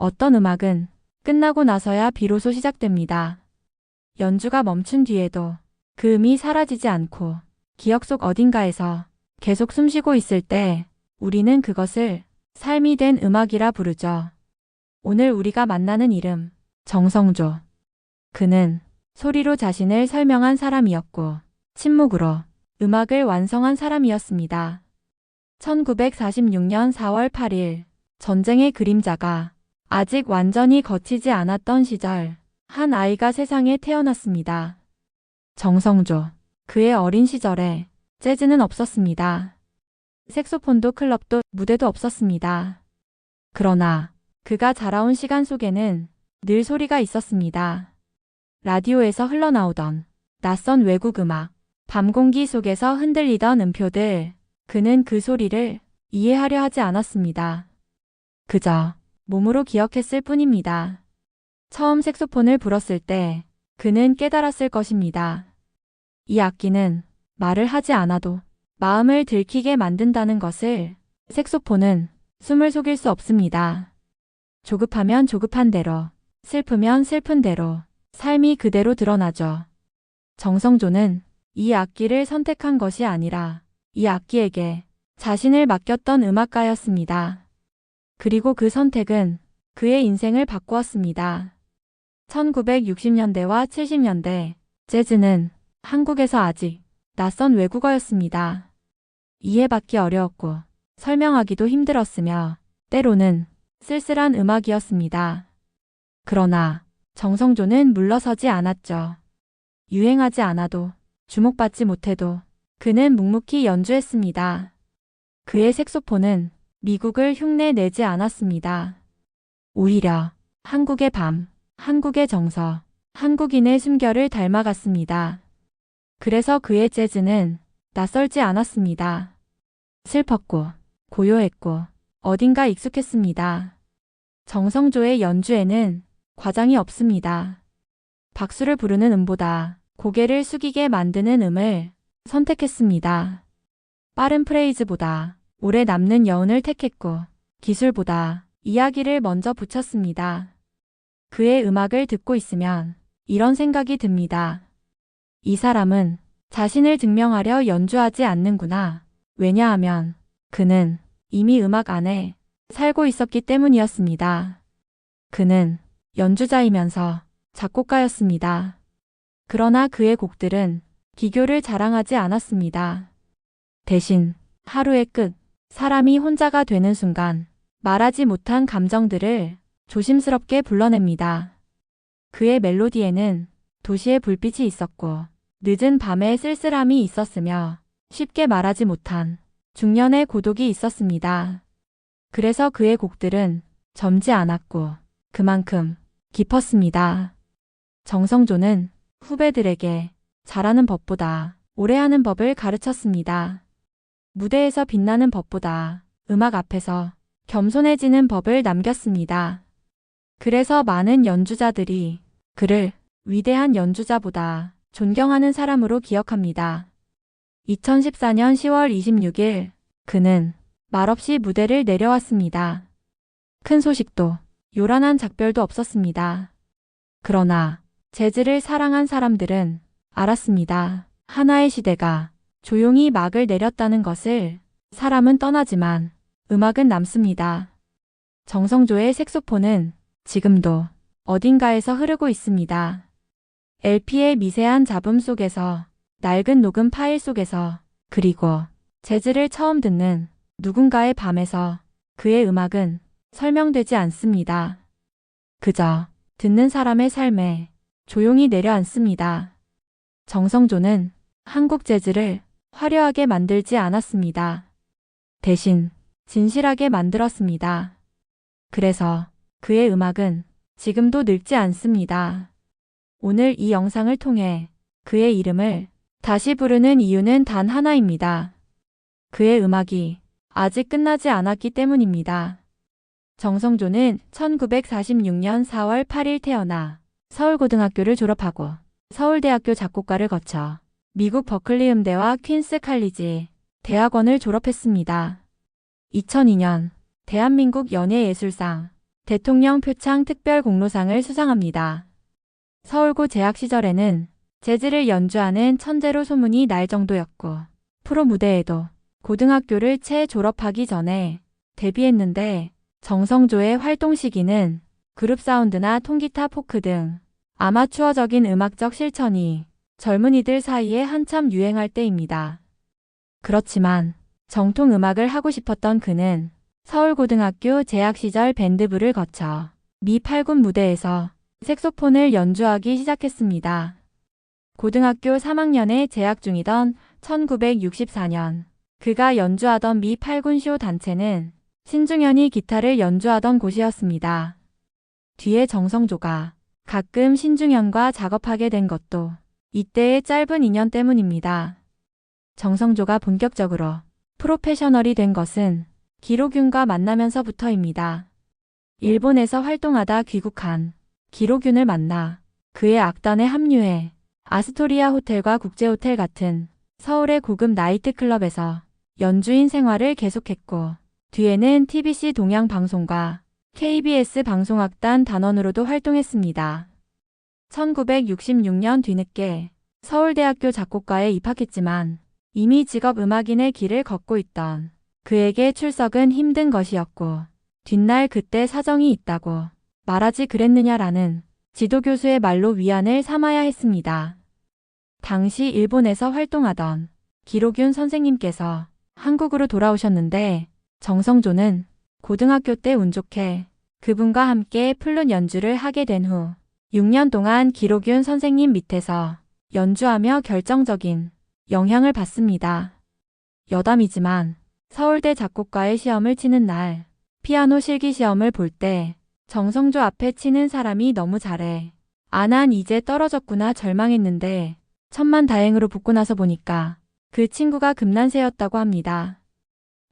어떤 음악은 끝나고 나서야 비로소 시작됩니다. 연주가 멈춘 뒤에도 그 음이 사라지지 않고 기억 속 어딘가에서 계속 숨쉬고 있을 때 우리는 그것을 삶이 된 음악이라 부르죠. 오늘 우리가 만나는 이름, 정성조. 그는 소리로 자신을 설명한 사람이었고 침묵으로 음악을 완성한 사람이었습니다. 1946년 4월 8일 전쟁의 그림자가 아직 완전히 걷히지 않았던 시절 한 아이가 세상에 태어났습니다. 정성조. 그의 어린 시절에 재즈는 없었습니다. 색소폰도 클럽도 무대도 없었습니다. 그러나 그가 자라온 시간 속에는 늘 소리가 있었습니다. 라디오에서 흘러나오던 낯선 외국 음악, 밤 공기 속에서 흔들리던 음표들, 그는 그 소리를 이해하려 하지 않았습니다. 그저 몸으로 기억했을 뿐입니다. 처음 색소폰을 불었을 때 그는 깨달았을 것입니다. 이 악기는 말을 하지 않아도 마음을 들키게 만든다는 것을. 색소폰은 숨을 속일 수 없습니다. 조급하면 조급한 대로, 슬프면 슬픈 대로, 삶이 그대로 드러나죠. 정성조는 이 악기를 선택한 것이 아니라 이 악기에게 자신을 맡겼던 음악가였습니다. 그리고 그 선택은 그의 인생을 바꾸었습니다. 1960년대와 70년대 재즈는 한국에서 아직 낯선 외국어였습니다. 이해받기 어려웠고 설명하기도 힘들었으며 때로는 쓸쓸한 음악이었습니다. 그러나 정성조는 물러서지 않았죠. 유행하지 않아도 주목받지 못해도 그는 묵묵히 연주했습니다. 그의 색소폰은 미국을 흉내내지 않았습니다. 오히려 한국의 밤, 한국의 정서, 한국인의 숨결을 닮아갔습니다. 그래서 그의 재즈는 낯설지 않았습니다. 슬펐고 고요했고 어딘가 익숙했습니다. 정성조의 연주에는 과장이 없습니다. 박수를 부르는 음보다 고개를 숙이게 만드는 음을 선택했습니다. 빠른 프레이즈보다 오래 남는 여운을 택했고 기술보다 이야기를 먼저 붙였습니다. 그의 음악을 듣고 있으면 이런 생각이 듭니다. 이 사람은 자신을 증명하려 연주하지 않는구나. 왜냐하면 그는 이미 음악 안에 살고 있었기 때문이었습니다. 그는 연주자이면서 작곡가였습니다. 그러나 그의 곡들은 기교를 자랑하지 않았습니다. 대신 하루의 끝, 사람이 혼자가 되는 순간 말하지 못한 감정들을 조심스럽게 불러냅니다. 그의 멜로디에는 도시의 불빛이 있었고 늦은 밤의 쓸쓸함이 있었으며 쉽게 말하지 못한 중년의 고독이 있었습니다. 그래서 그의 곡들은 젊지 않았고 그만큼 깊었습니다. 정성조는 후배들에게 잘하는 법보다 오래 하는 법을 가르쳤습니다. 무대에서 빛나는 법보다 음악 앞에서 겸손해지는 법을 남겼습니다. 그래서 많은 연주자들이 그를 위대한 연주자보다 존경하는 사람으로 기억합니다. 2014년 10월 26일 그는 말없이 무대를 내려왔습니다. 큰 소식도 요란한 작별도 없었습니다. 그러나 재즈를 사랑한 사람들은 알았습니다. 하나의 시대가 조용히 막을 내렸다는 것을. 사람은 떠나지만 음악은 남습니다. 정성조의 색소폰은 지금도 어딘가에서 흐르고 있습니다. LP의 미세한 잡음 속에서, 낡은 녹음 파일 속에서, 그리고 재즈를 처음 듣는 누군가의 밤에서. 그의 음악은 설명되지 않습니다. 그저 듣는 사람의 삶에 조용히 내려앉습니다. 정성조는 한국 재즈를 화려하게 만들지 않았습니다. 대신 진실하게 만들었습니다. 그래서 그의 음악은 지금도 늙지 않습니다. 오늘 이 영상을 통해 그의 이름을 다시 부르는 이유는 단 하나입니다. 그의 음악이 아직 끝나지 않았기 때문입니다. 정성조는 1946년 4월 8일 태어나 서울고등학교를 졸업하고 서울대학교 작곡과를 거쳐 미국 버클리 음대와 퀸스 칼리지 대학원을 졸업했습니다. 2002년 대한민국 연예예술상 대통령 표창 특별공로상을 수상합니다. 서울고 재학 시절에는 재즈를 연주하는 천재로 소문이 날 정도였고 프로 무대에도 고등학교를 채 졸업하기 전에 데뷔했는데 정성조의 활동 시기는 그룹 사운드나 통기타 포크 등 아마추어적인 음악적 실천이 젊은이들 사이에 한참 유행할 때입니다. 그렇지만 정통 음악을 하고 싶었던 그는 서울고등학교 재학 시절 밴드부를 거쳐 미 8군 무대에서 색소폰을 연주하기 시작했습니다. 고등학교 3학년에 재학 중이던 1964년 그가 연주하던 미 8군 쇼 단체는 신중현이 기타를 연주하던 곳이었습니다. 뒤에 정성조가 가끔 신중현과 작업하게 된 것도 이때의 짧은 인연 때문입니다. 정성조가 본격적으로 프로페셔널이 된 것은 기로균과 만나면서부터입니다. 일본에서 활동하다 귀국한 기로균을 만나 그의 악단에 합류해 아스토리아 호텔과 국제호텔 같은 서울의 고급 나이트클럽에서 연주인 생활을 계속했고 뒤에는 TBC 동양방송과 KBS 방송악단 단원으로도 활동했습니다. 1966년 뒤늦게 서울대학교 작곡과에 입학했지만 이미 직업 음악인의 길을 걷고 있던 그에게 출석은 힘든 것이었고 뒷날 그때 사정이 있다고 말하지 그랬느냐라는 지도교수의 말로 위안을 삼아야 했습니다. 당시 일본에서 활동하던 기로균 선생님께서 한국으로 돌아오셨는데 정성조는 고등학교 때 운 좋게 그분과 함께 플룻 연주를 하게 된 후 6년 동안 기로균 선생님 밑에서 연주하며 결정적인 영향을 받습니다. 여담이지만 서울대 작곡과의 시험을 치는 날 피아노 실기 시험을 볼 때 정성조 앞에 치는 사람이 너무 잘해. 아, 난 이제 떨어졌구나 절망했는데 천만다행으로 붙고 나서 보니까 그 친구가 금난세였다고 합니다.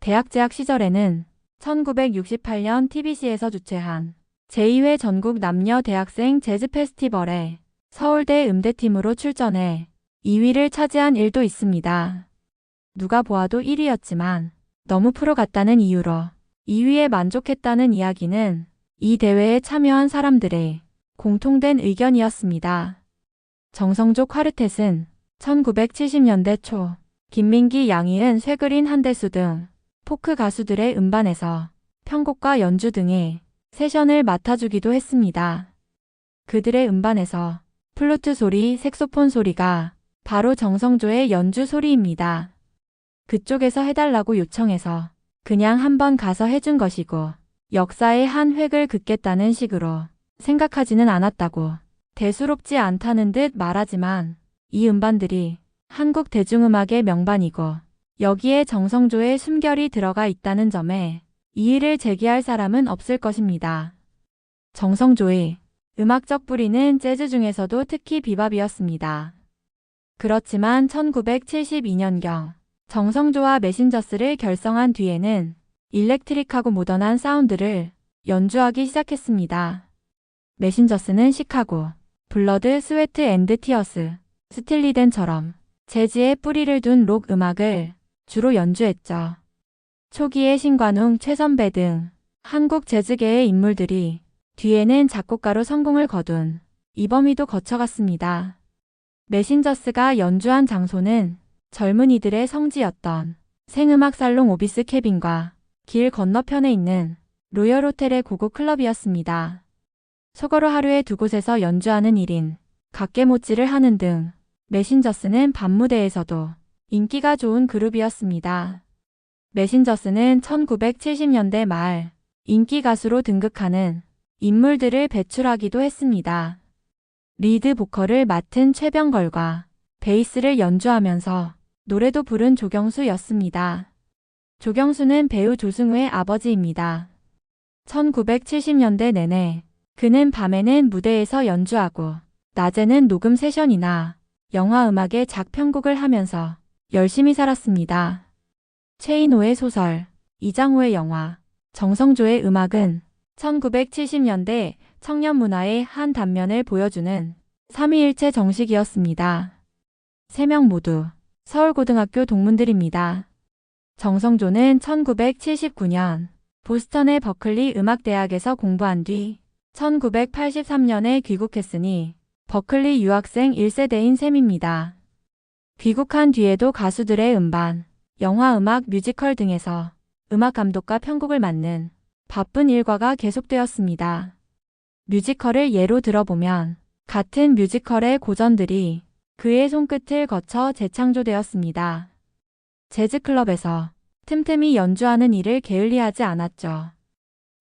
대학 재학 시절에는 1968년 TBC에서 주최한 제2회 전국 남녀 대학생 재즈 페스티벌에 서울대 음대팀으로 출전해 2위를 차지한 일도 있습니다. 누가 보아도 1위였지만 너무 프로 같다는 이유로 2위에 만족했다는 이야기는 이 대회에 참여한 사람들의 공통된 의견이었습니다. 정성조 콰르텟은 1970년대 초 김민기, 양희은, 쇠그린, 한대수 등 포크 가수들의 음반에서 편곡과 연주 등의 세션을 맡아주기도 했습니다. 그들의 음반에서 플루트 소리, 색소폰 소리가 바로 정성조의 연주 소리입니다. 그쪽에서 해달라고 요청해서 그냥 한번 가서 해준 것이고 역사의 한 획을 긋겠다는 식으로 생각하지는 않았다고 대수롭지 않다는 듯 말하지만 이 음반들이 한국 대중음악의 명반이고 여기에 정성조의 숨결이 들어가 있다는 점에 이의를 제기할 사람은 없을 것입니다. 정성조의 음악적 뿌리는 재즈 중에서도 특히 비밥이었습니다. 그렇지만 1972년경 정성조와 메신저스를 결성한 뒤에는 일렉트릭하고 모던한 사운드를 연주하기 시작했습니다. 메신저스는 시카고, 블러드, 스웨트 앤드 티어스, 스틸리덴처럼 재즈에 뿌리를 둔 록 음악을 주로 연주했죠. 초기의 신관웅, 최선배 등 한국 재즈계의 인물들이 뒤에는 작곡가로 성공을 거둔 이범희도 거쳐갔습니다. 메신저스가 연주한 장소는 젊은이들의 성지였던 생음악 살롱 오비스 캐빈과 길 건너편에 있는 로열 호텔의 고급 클럽이었습니다. 속어로 하루에 두 곳에서 연주하는 1인 각계모찌를 하는 등 메신저스는 밤무대에서도 인기가 좋은 그룹이었습니다. 메신저스는 1970년대 말 인기 가수로 등극하는 인물들을 배출하기도 했습니다. 리드 보컬을 맡은 최병걸과 베이스를 연주하면서 노래도 부른 조경수였습니다. 조경수는 배우 조승우의 아버지입니다. 1970년대 내내 그는 밤에는 무대에서 연주하고 낮에는 녹음 세션이나 영화 음악의 작편곡을 하면서 열심히 살았습니다. 최인호의 소설, 이장호의 영화, 정성조의 음악은 1970년대 청년 문화의 한 단면을 보여주는 삼위일체 정식이었습니다. 3명 모두 서울고등학교 동문들입니다. 정성조는 1979년 보스턴의 버클리 음악대학에서 공부한 뒤 1983년에 귀국했으니 버클리 유학생 1세대인 셈입니다. 귀국한 뒤에도 가수들의 음반, 영화 음악 뮤지컬 등에서 음악 감독과 편곡을 맡는 바쁜 일과가 계속되었습니다. 뮤지컬을 예로 들어보면 같은 뮤지컬의 고전들이 그의 손끝을 거쳐 재창조되었습니다. 재즈클럽에서 틈틈이 연주하는 일을 게을리하지 않았죠.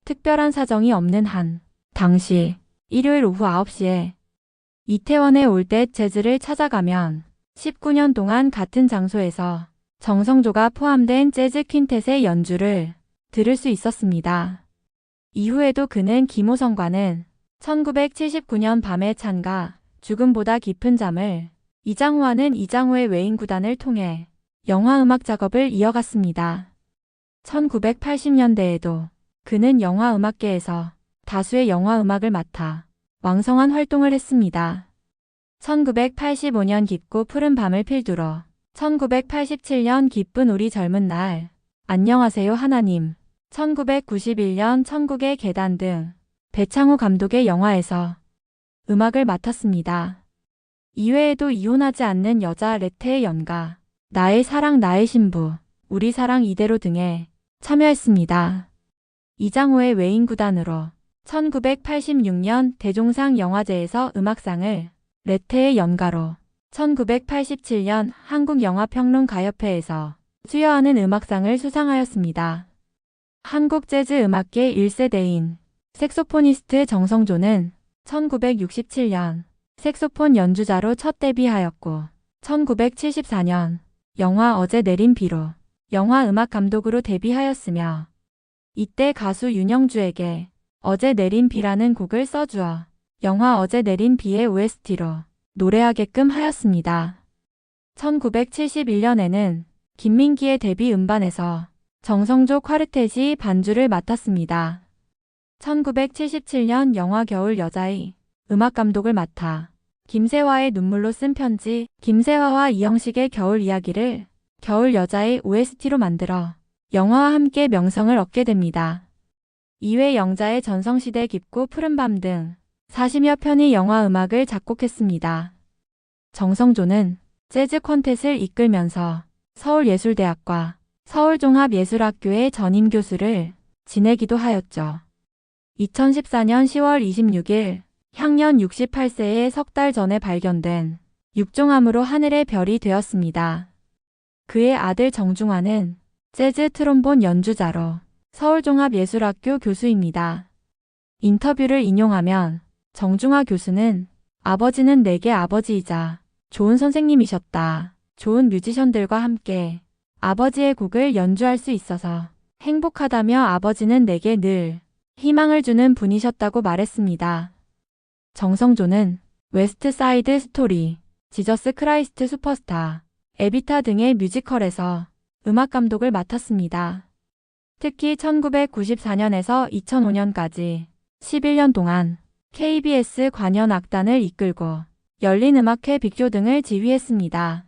특별한 사정이 없는 한 당시 일요일 오후 9시에 이태원에 올 때 재즈를 찾아가면 19년 동안 같은 장소에서 정성조가 포함된 재즈 퀸텟의 연주를 들을 수 있었습니다. 이후에도 그는 김호성과는 1979년 밤의 찬가, 죽음보다 깊은 잠을, 이장호와는 이장호의 외인구단을 통해 영화음악 작업을 이어갔습니다. 1980년대에도 그는 영화음악계에서 다수의 영화음악을 맡아 왕성한 활동을 했습니다. 1985년 깊고 푸른 밤을 필두로 1987년 기쁜 우리 젊은 날, 안녕하세요 하나님, 1991년 천국의 계단 등 배창호 감독의 영화에서 음악을 맡았습니다. 이외에도 이혼하지 않는 여자 레테의 연가, 나의 사랑 나의 신부, 우리 사랑 이대로 등에 참여했습니다. 이장호의 외인구단으로 1986년 대종상 영화제에서 음악상을, 레테의 연가로 1987년 한국영화평론가협회에서 수여하는 음악상을 수상하였습니다. 한국재즈음악계 1세대인 색소포니스트 정성조는 1967년 색소폰 연주자로 첫 데뷔하였고 1974년 영화 어제 내린 비로 영화음악 감독으로 데뷔하였으며 이때 가수 윤영주에게 어제 내린 비라는 곡을 써주어 영화 어제 내린 비의 OST로 노래하게끔 하였습니다. 1971년에는 김민기의 데뷔 음반에서 정성조 콰르텟이 반주를 맡았습니다. 1977년 영화 겨울 여자의 음악 감독을 맡아 김세화의 눈물로 쓴 편지, 김세화와 이형식의 겨울 이야기를 겨울 여자의 OST로 만들어 영화와 함께 명성을 얻게 됩니다. 이외 영자의 전성시대 깊고 푸른 밤 등 40여 편의 영화 음악을 작곡했습니다. 정성조는 재즈 콘텟을 이끌면서 서울예술대학과 서울종합예술학교의 전임교수를 지내기도 하였죠. 2014년 10월 26일 향년 68세의 석 달 전에 발견된 육종암으로 하늘의 별이 되었습니다. 그의 아들 정중환은 재즈 트롬본 연주자로 서울종합예술학교 교수입니다. 인터뷰를 인용하면 정중화 교수는 아버지는 내게 아버지이자 좋은 선생님이셨다. 좋은 뮤지션들과 함께 아버지의 곡을 연주할 수 있어서 행복하다며 아버지는 내게 늘 희망을 주는 분이셨다고 말했습니다. 정성조는 웨스트 사이드 스토리, 지저스 크라이스트 슈퍼스타, 에비타 등의 뮤지컬에서 음악 감독을 맡았습니다. 특히 1994년에서 2005년까지 11년 동안 KBS 관현악단을 이끌고 열린음악회 빅쇼 등을 지휘했습니다.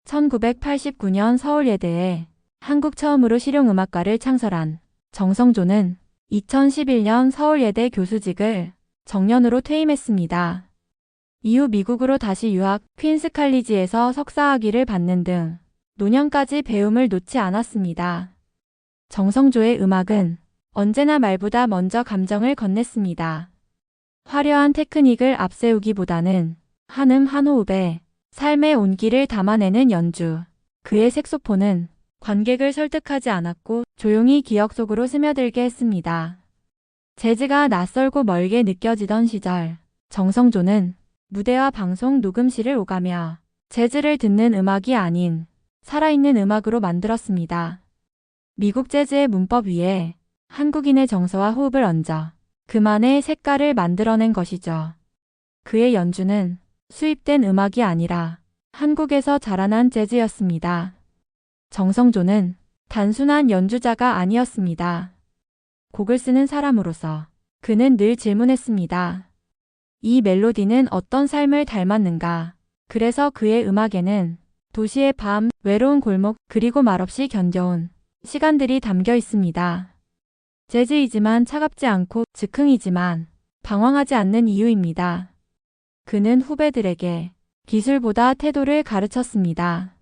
1989년 서울예대에 한국 처음으로 실용음악과를 창설한 정성조는 2011년 서울예대 교수직을 정년으로 퇴임했습니다. 이후 미국으로 다시 유학, 퀸스 칼리지에서 석사학위를 받는 등 노년까지 배움을 놓지 않았습니다. 정성조의 음악은 언제나 말보다 먼저 감정을 건넸습니다. 화려한 테크닉을 앞세우기보다는 한음 한 호흡에 삶의 온기를 담아내는 연주. 그의 색소폰은 관객을 설득하지 않았고 조용히 기억 속으로 스며들게 했습니다. 재즈가 낯설고 멀게 느껴지던 시절, 정성조는 무대와 방송 녹음실을 오가며 재즈를 듣는 음악이 아닌 살아있는 음악으로 만들었습니다. 미국 재즈의 문법 위에 한국인의 정서와 호흡을 얹어 그만의 색깔을 만들어낸 것이죠. 그의 연주는 수입된 음악이 아니라 한국에서 자라난 재즈였습니다. 정성조는 단순한 연주자가 아니었습니다. 곡을 쓰는 사람으로서 그는 늘 질문했습니다. 이 멜로디는 어떤 삶을 닮았는가? 그래서 그의 음악에는 도시의 밤, 외로운 골목, 그리고 말없이 견뎌온 시간들이 담겨 있습니다. 재즈이지만 차갑지 않고 즉흥이지만 방황하지 않는 이유입니다. 그는 후배들에게 기술보다 태도를 가르쳤습니다.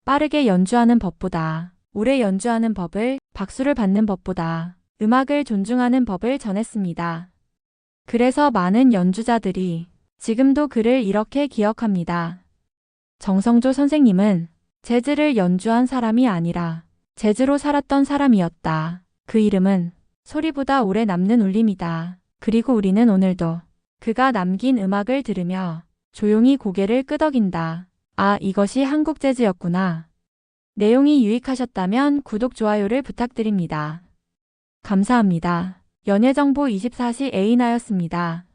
빠르게 연주하는 법보다 오래 연주하는 법을, 박수를 받는 법보다 음악을 존중하는 법을 전했습니다. 그래서 많은 연주자들이 지금도 그를 이렇게 기억합니다. 정성조 선생님은 재즈를 연주한 사람이 아니라 재즈로 살았던 사람이었다. 그 이름은 소리보다 오래 남는 울림이다. 그리고 우리는 오늘도 그가 남긴 음악을 들으며 조용히 고개를 끄덕인다. 아, 이것이 한국 재즈였구나. 내용이 유익하셨다면 구독, 좋아요를 부탁드립니다. 감사합니다. 연예정보 24시 에이나였습니다.